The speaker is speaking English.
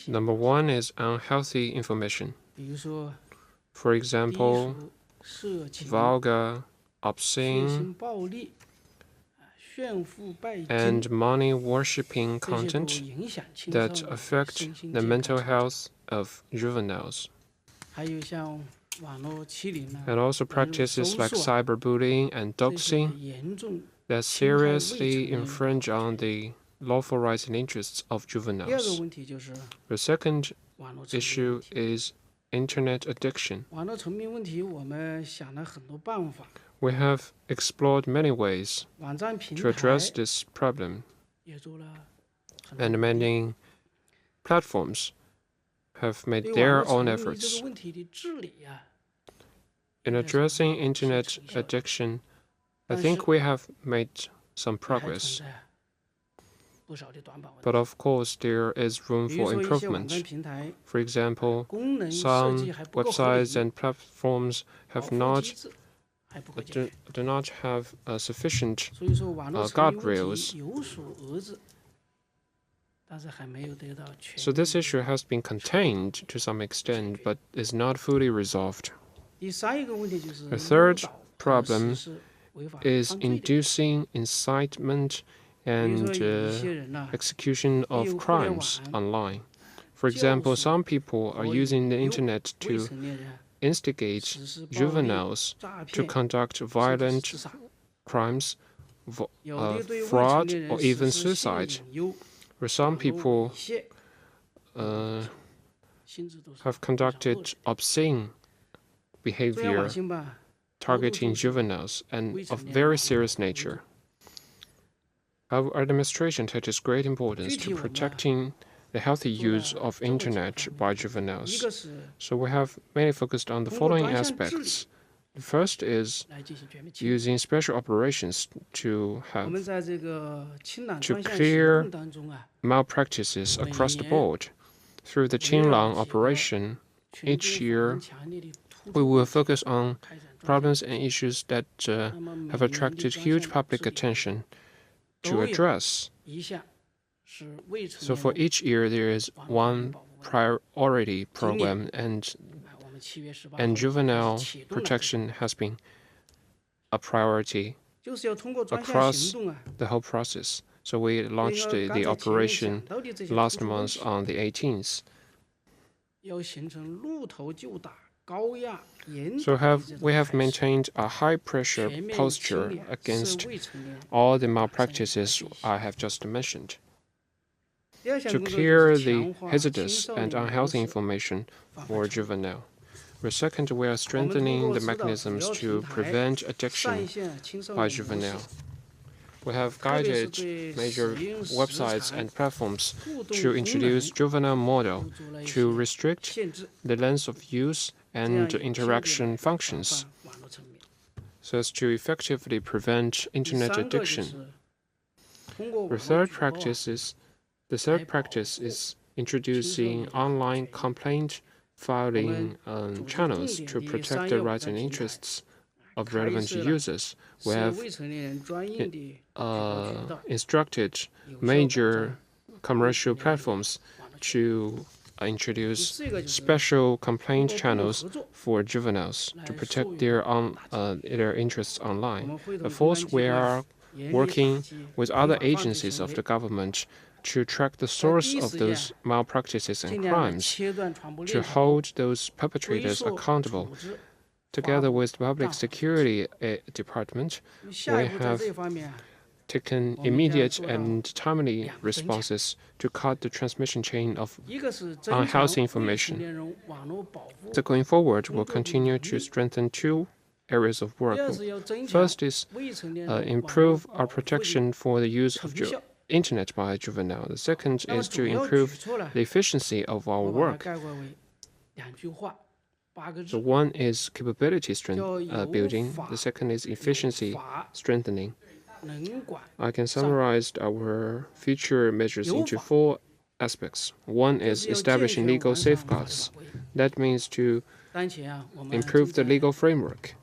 Number one is unhealthy information. For example, vulgar, obscene, and money-worshipping content that affect the mental health of juveniles. And also practices like cyberbullying and doxing that seriously infringe on the lawful rights and interests of juveniles. The second issue is internet addiction. We have explored many ways to address this problem, and many platforms have made their own efforts. In addressing internet addiction, I think we have made some progress. But of course, there is room for improvement. For example, some websites and platforms do not have sufficient guardrails. So this issue has been contained to some extent, but is not fully resolved. The third problem is inducing incitement and execution of crimes online. For example, some people are using the internet to instigate juveniles to conduct violent crimes, fraud, or even suicide. Where some people have conducted obscene behavior targeting juveniles and of very serious nature. Our administration attaches great importance to protecting the healthy use of internet by juveniles. So we have mainly focused on the following aspects. The first is using special operations to clear malpractices across the board. Through the Qinlang operation, each year we will focus on problems and issues that have attracted huge public attention to address. So for each year, there is one priority program, and juvenile protection has been a priority across the whole process. So we launched the operation last month on the 18th. So we have maintained a high-pressure posture against all the malpractices I have just mentioned, to clear the hazardous and unhealthy information for juvenile. Second, we are strengthening the mechanisms to prevent addiction by juvenile. We have guided major websites and platforms to introduce juvenile model to restrict the length of use and interaction functions so as to effectively prevent internet addiction. The third practice is introducing online complaint filing channels to protect the rights and interests of relevant users. We have instructed major commercial platforms to introduce special complaint channels for juveniles to protect their interests online. The fourth, we are working with other agencies of the government to track the source of those malpractices and crimes, to hold those perpetrators accountable. Together with the Public Security Department, we have taken immediate and timely responses to cut the transmission chain of unhealthy information. So going forward, we'll continue to strengthen two areas of work. First is improve our protection for the use of internet by juvenile. The second is to improve the efficiency of our work. So one is capability building. The second is efficiency strengthening. I can summarize our future measures into four aspects. One is establishing legal safeguards. That means to improve the legal framework.